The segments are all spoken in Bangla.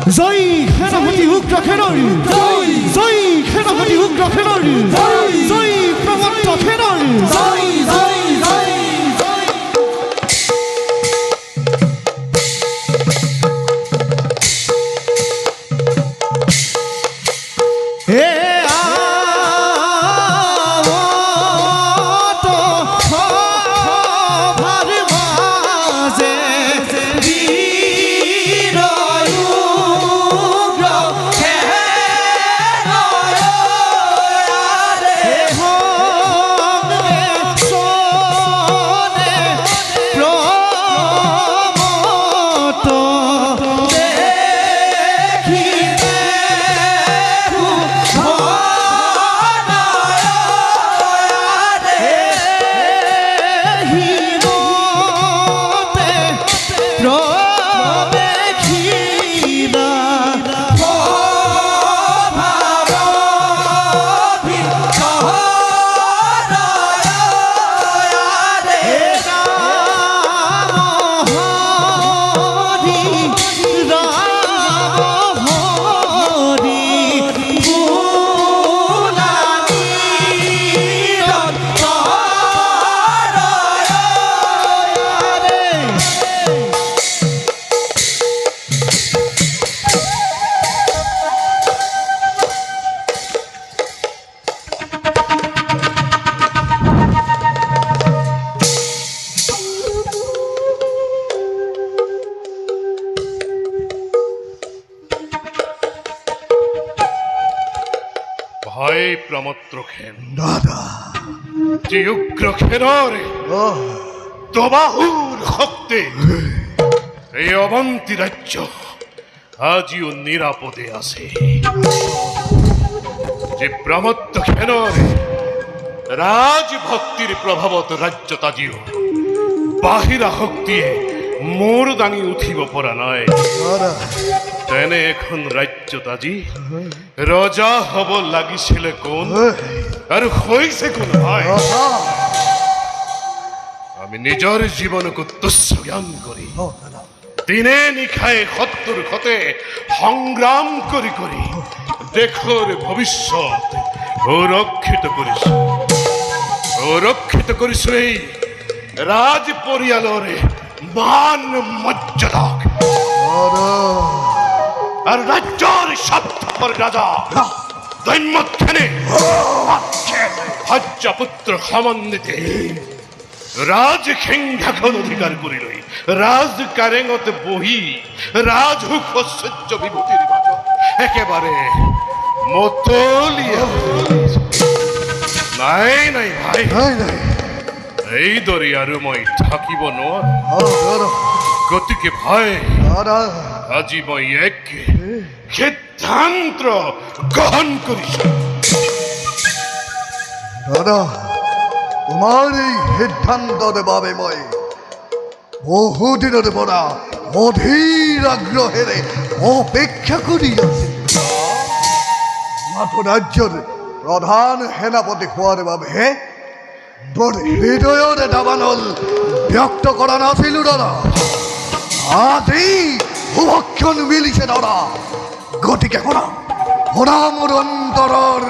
জয় সেনাপতি উগ্রসেনার জয়, জয় সেনাপতি উগ্রসেনার জয়, জয় প্রমত্ত সেনার জয়, জয় জয় জয়। হে ভয়ে প্রমত্রখেন দাদা যে উগ্র খেনরে তবাহুর হক্তে এই অবন্তী রাজ্য আজিও নিরাপদে আছে। যে প্রমত্ত খেনরে রাজভক্তির প্রভাবত রাজ্য তাজিও বাহিরা শক্তিয়ে মোর দাঙি উঠিব পৰা নয়। তেনে এখন রাজ্য তাজি রজা হব লাগিছিলে কোন আর হইছে কোন ভাই। আমি নিজের জীবনকে তুচ্ছ জ্ঞান করি দিনে নিখায় সত্তর ক্ষতে সংগ্রাম করি করি দেখর ভবিষ্যৎ রক্ষিত করিস এই রাজ পরিয়ালরে মান মর্যাদা আর রাজ্যের স্বার্থপর রাজা দৈন্যখানে ভাজ্যা পুত্র সমন্বিতে রাজ সিংহাসন অধিকার করিল রাজ কারেঙতে বহি রাজহুক ঐশ্বর্য বিভূতির মাঝ একেবারে মতলিয়া। নাই নাই ভাই এই দরে আৰু মই থাকিব নোৱাৰো। গতিকে ভাই আজি মই এক সিদ্ধান্ত গ্রহণ কৰিছো। দাদা তোমাৰ এই সিদ্ধান্তৰ বাবে মই বহুদিনৰ পৰা অধীৰ আগ্ৰহেৰে অপেক্ষা কৰি আছিলোঁ। মাথো ৰাজ্যৰ প্ৰধান সেনাপতি হোৱাৰ বাবে বৰ হৃদয়ৰে দাবানল ব্যক্ত কৰা নাছিলোঁ দাদা। আজি সুভক্ষণ মিলিছে দাদা। গতিকে শুনা শুনা মোৰ অন্তৰৰ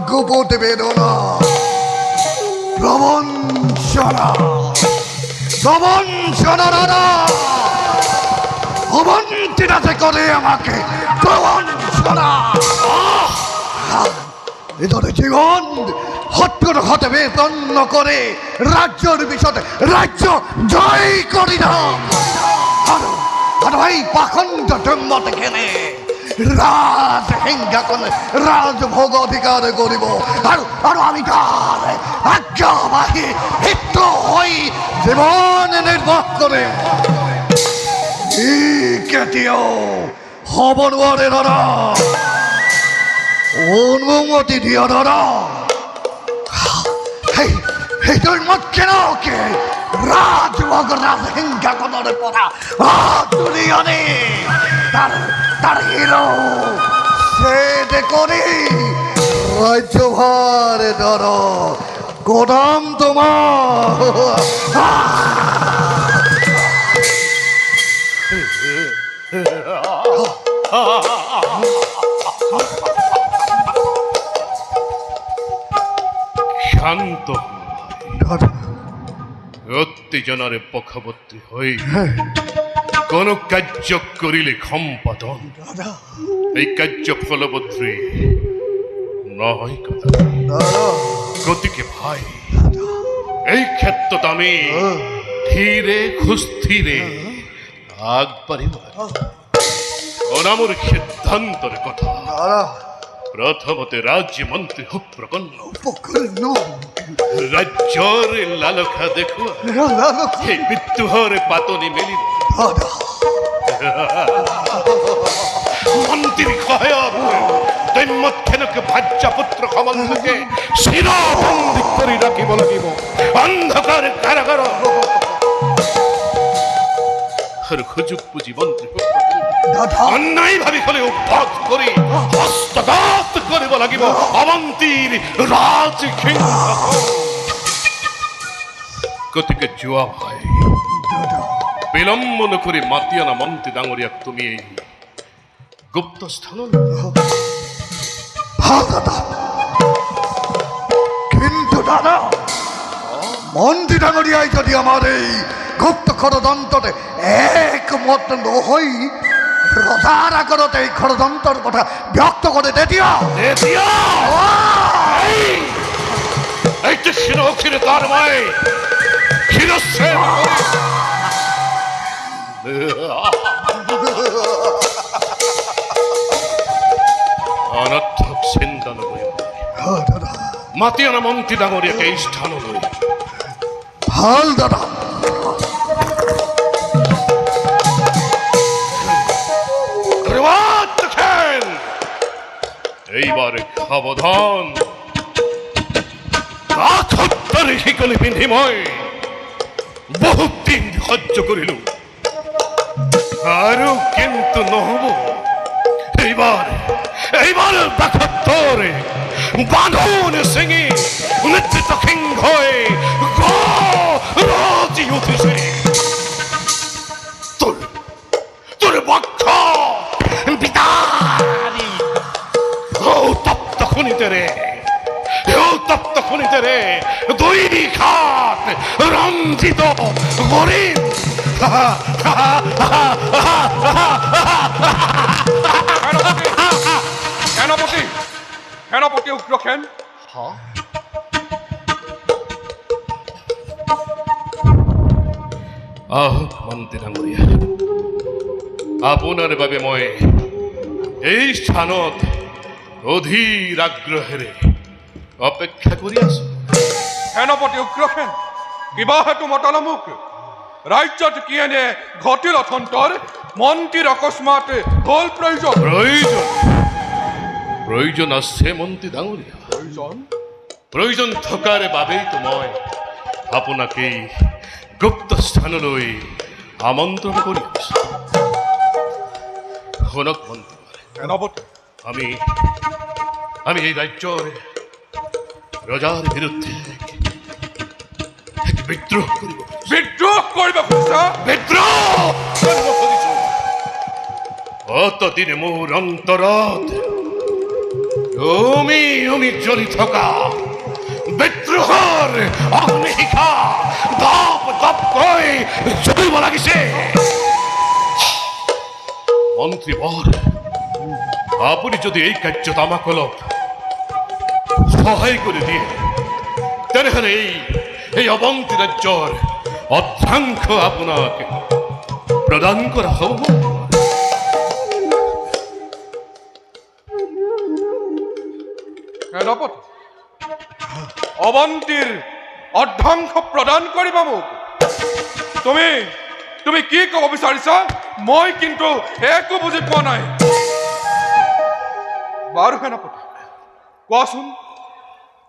গুপত বেদনা প্রবঞ্চনা দাদা অবন্তিনাতে করে আমাকে প্রবঞ্চনা। এদের জীবন হত্যর হতে বিপন্ন করে রাজ্যের বিষয়ে রাজ্য জয় করি না। আর ভাই পাখণ্ড জন্মতে খেলে রাজ সিংহাসন রাজভোগ অধিকার করিব আর আমি তার আজ্ঞাবাহী হিত হই জীবন নির্বাহ করে কেতিয়াও হব নোৱাৰে দাদা। অনুমতি দিয়া দাদা। সেইটোৰ মত কেনেকে রাজভোগ রাজ সিংহাসনৰ পৰা তুলি আনি তার হিরো সেটে করে রাজ্যভার ধর গোদাম তোমার। শান্ত দাদা উত্তেজনারে পক্ষবর্তী হই কোন কার্য করিলে সম্পাদন দাদা এই কার্য ফলবদ্রী নয় কথা দাদা গতিকে ভাই এই ক্ষেত্রত আমি ধীরে সুস্থিরে আগবাড়ি অনামর সিদ্ধান্তর কথা দাদা প্রথমতে রাজ্য মন্ত্রী হোক প্রকন্ন পকড়ন রাজ্যর লালখা দেখো দাদা এই মৃত্যুহরে পাতনি মেলিল দাদা মন্ত্রী খয়ব দৈমক্ষেনকে ভাজ্যপুত্র কমলকে শিরবন্দি করি রাখিব লাগিব অন্ধকার কারাগার হর খুজুক পুঁজি মন্ত্রী দাদা অন্যায় ভাবি হলে উৎপাত করি হস্তঘাত করিব লাগিব অবন্তীর রাজ গতিকে জুয়া ভাই বিলম্বন করে মাতিয়ানা মন্ত্রী ডাঙরিয়া তুমি এই গুপ্ত স্থান হ্যাঁ দাদা কিন্তু দাদা মন্ত্রী ডাঙরিয়াই যদি আমার এই গুপ্ত ষড়যন্ত্রে একমত নহই রজার আগরতে এই ষড়যন্ত্রের কথা ব্যক্ত করে দিও এই যে শিরোক্ষীরে তার মায়ে শিরস্যের অনর্থক চিন্তা নয় হ্যাঁ দাদা মাতিয়ানা মন্ত্রী ডাঙরিয়াকে এই স্থান নয় ভাল দাদা দেখেন এইবারে সাবধান শিকলি পিন্ধি মই বহুত দিন সহ্য করিল আৰু কিন্তু নহব এইবার এইবার দাখতরে বাঁধন সিঙি নেতৃত্ব সিংহ হয়ে রাজি উঠিছে তোর তোর বক্ষ বিদারি ও তপ্ত খুনিতে রে ও তপ্ত খুনিতে রে দুই খাত রঞ্জিত গরিব সেনাপতি সেনাপতি উগ্রসেন আহক মন্ত্রী ডাঙরিয়া আপোনাৰ বাবে মই এই স্থানত অধীৰ আগ্ৰহেৰে অপেক্ষা কৰি আছো সেনাপতি উগ্রসেন কিবা হেতু মতালা মোক রাজ্যত কি এনে ঘটিল অথন্তৰ মন্ত্রীর অকস্মাত হল প্রয়োজন প্ৰয়োজন প্ৰয়োজন আছে মন্ত্ৰী ডাঙৰীয়া প্রয়োজন প্ৰয়োজন থকাৰ বাবেইতো মই আপোনাক এই গুপ্ত স্থানলৈ আমন্ত্ৰণ কৰি আছো শুনক মন্ত্ৰী সেনাপতি আমি আমি এই রাজ্যর রজার বিরুদ্ধে এক বিদ্রোহ করিব বিদ্রোহ করিব খুঁজছা বিদ্রোহ করিব খুঁজিছো অতদিনে মোর অন্তরত উমি জ্বলি থকা বিদ্রোহর অগ্নিশিখা দপ দপ কৈ জ্বলিব লাগিছে মন্ত্রী বর আপনি যদি এই কার্যত আমাক অলপ সহায় করে দিয়ে তেনেহলে এই অবন্তী রাজ্যর অর্ধাংশ আপনাকে প্রদান করা হব সেনাপতি অবন্তীর অৰ্ধাংশ প্ৰদান কৰিবা মোক তুমি তুমি কি ক'ব বিচাৰিছা মই কিন্তু একো বুজি পোৱা নাই বাৰু সেনাপতি কোৱাচোন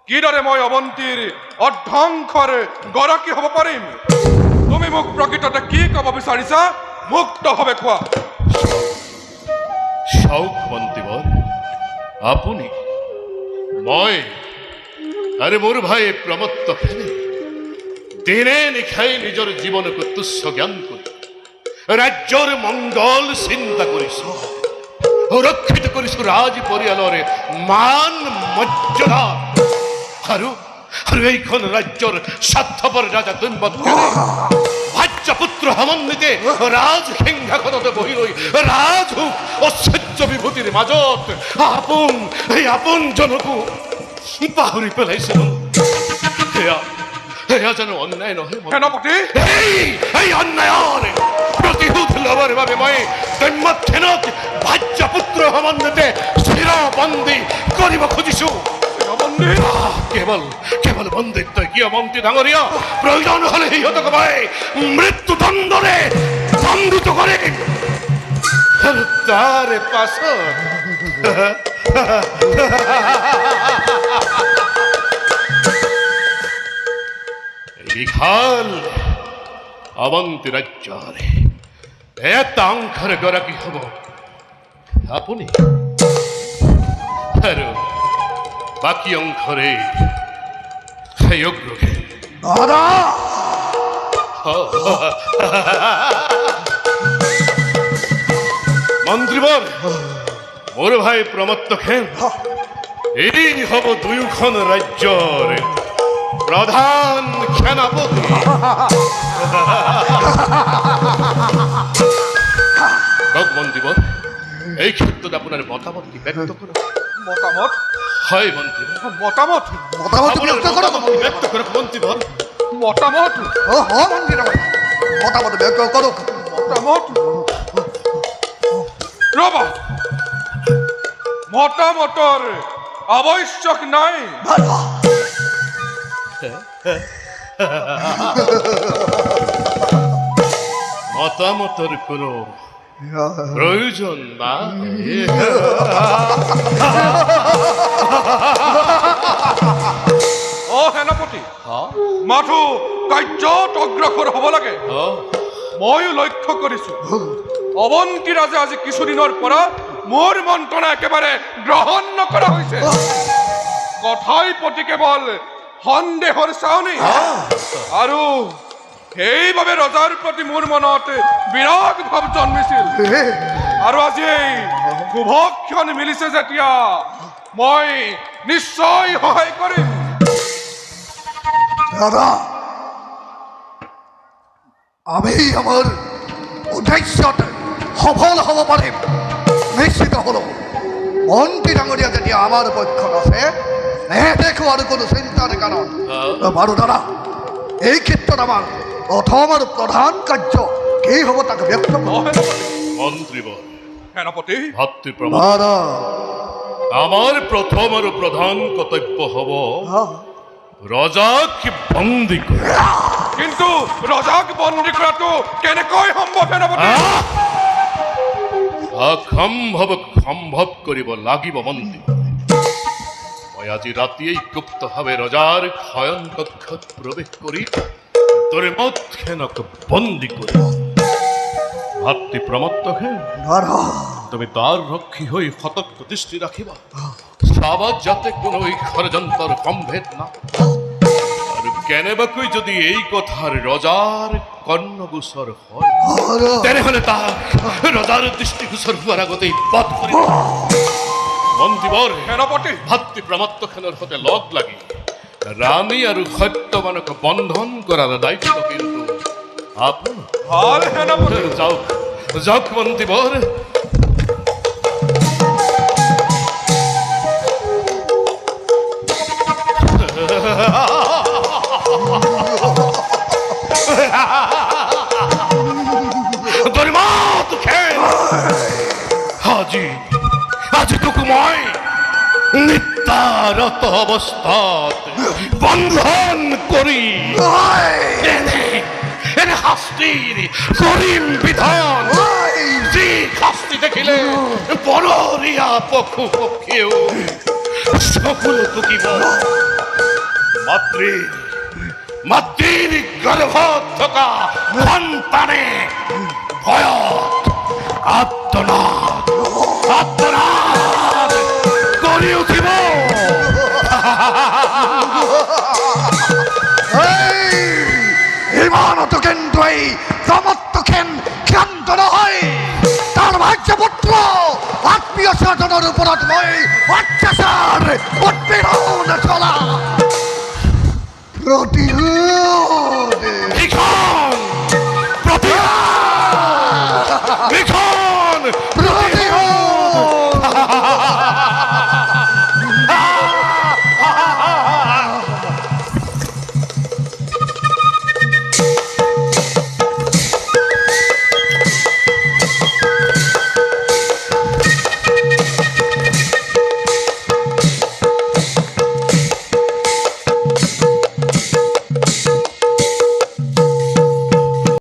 কিদৰে মই অবন্তীৰ অৰ্ধাংশৰ গৰাকী হ'ব পাৰিম তুমি মোক প্ৰকৃততে কি ক'ব বিচাৰিছা মুক্তভাৱে কোৱা শৌক মন্ত্ৰীবৰ আপুনি মই আরে মোর ভাই প্রমত্ত ফেলে দিনে নিশাই নিজের জীবনকে তুচ্ছ জ্ঞান করি রাজ্যর মঙ্গল চিন্তা করিস সুৰক্ষিত কৰিছো ৰাজ পৰিয়ালৰে মান মৰ্যাদা আৰু এইখন ৰাজ্যৰ স্বাৰ্থপৰ ৰাজা দৈম্বত্যৰে ভাজ্য পুত্ৰ সমন্বিতে ৰাজ সিংহাসনতে বহি লৈ ৰাজহুক ঐশ্বৰ্য বিভূতিৰ মাজত আপোন জনকো পাহৰি পেলাইছে সেয়া জানো অন্যায় নহয় সেনাপতি এই অন্যায়ৰ প্ৰতিশোধ ল'বৰ বাবে মই দৈম্যথেনক ভাজ্য পুত্ৰ সমন্বিতে চিৰবন্দী কৰিব খুজিছো কেৱল বন্দিত্ব কিয় মন্ত্ৰী ডাঙৰীয়া প্ৰয়োজন হলে সিহঁতক মই মৃত্যুদণ্ডৰে দণ্ডিত কৰিম আৰু তাৰে পাছত বিশাল অৱন্তী ৰাজ্যৰে এটা অংশৰ গৰাকী হ'ব আপুনি আৰু বাকী অংশৰে সেই অগ্ৰকে দাদা মন্ত্ৰীবৰ মোৰ ভাই প্ৰমত্ত খেল এই হ'ব দুয়োখন ৰাজ্যৰ প্ৰধান সেনাপতি মন্ত্ৰীবৰ এই ক্ষেত্ৰত আপোনাৰ মতামত কি ব্যক্ত কৰক মতামত হয় মন্ত্ৰী মতামত মতামত ব্যক্ত কৰক ব্যক্ত কৰক মন্ত্ৰীবৰ মতামত মন্ত্ৰী ডাঙৰীয়া মতামত ব্যক্ত কৰক মতামত ৰবা মতামতৰ আৱশ্যক নাই মতামতৰ কোনো প্রয়োজন নাই অ সেনাপতি মাথো কাৰ্যত অগ্ৰসৰ হ'ব লাগে ময়ো লক্ষ্য কৰিছো অৱন্তী ৰাজে আজি কিছুদিনৰ পৰা মোৰ মন্ত্ৰণা একেবাৰে গ্ৰহণ নকৰা হৈছে কথাই প্ৰতি কেৱল সন্দেহৰ চাউনি আৰু সেইবাবে ৰজাৰ প্ৰতি মোৰ মনত বিৰাগ ভাৱ জন্মিছিল আৰু আজি এই শুভক্ষণ মিলিছে যেতিয়া মই নিশ্চয় সহায় কৰিম দাদা আমি আমার উদ্দেশ্যত সফল হ'ব পাৰিম নিশ্চিত হলো মন্ত্ৰী ডাঙৰীয়া যেতিয়া আমাৰ পক্ষত আছে নেদেখো আৰু কোনো চিন্তাৰ কাৰণ বাৰু দাদা এই ক্ষেত্ৰত আমাৰ প্ৰথম আৰু প্ৰধান কাৰ্য কি হ'ব তাকে ব্যক্ত মন্ত্ৰীবৰ সেনাপতি ভাতৃপ্ৰমা দাদা আমাৰ প্ৰথম আৰু প্ৰধান কৰ্তব্য হ'ব ৰজাক বন্দী কৰা কিন্তু ৰজাক বন্দী কৰাটো কেনেকৈ সম্ভৱ সেনাপতি অসম্ভৱক সম্ভৱ কৰিব লাগিব মন্ত্ৰী মই আজি ৰাতিয়েই গুপ্তভাৱে ৰজাৰ শয়ন কক্ষত প্ৰৱেশ কৰি দৈম্যথেনক বন্দী কৰিম ভাতৃ প্ৰমত্তহে দাদা তুমি তাৰ ৰক্ষী হৈ সতৰ্ক দৃষ্টি ৰাখিবা চাবা যাতে কোনো ষড়যন্ত্ৰৰ সম্ভেদ না আৰু কেনেবাকৈ যদি এই কথাৰ ৰজাৰ কৰ্ণগোচৰ হয় তেনেহলে তাক ৰজাৰ দৃষ্টিগোচৰ হোৱাৰ আগতেই বধ কৰিব মন্ত্ৰীবৰ সেনাপতি ভাতৃ প্ৰমত্তখনৰ সৈতে লগ লাগি ৰাণী আৰু সত্যবানক বন্ধন কৰাৰ দায়িত্ব কিন্তু আপোনাৰ ভাল সেনাপতি যাওক যাওক মন্ত্ৰীবৰ আজি তোকো মই নিত্যাৰত অৱস্থাত বন্ধন কৰি এনে শাস্তিৰ কৰিম বিধান যি শাস্তি দেখিলে বনৰীয়া পশু পক্ষীয়েও চকুলো টুকিব মাতৃৰ গৰ্ভত থকা সন্তানে ভয়ত আত্মনাদ কৰি উঠিব ইমানতো কিন্তু এই প্ৰমত্তখেন ক্ষান্ত নহয় তাৰ ভাগ্যপুত্ৰ ধর্মীয় সাধনার অপরাধময় অত্যাচার উৎপীড়ন চলা প্রতিরোধ লিখন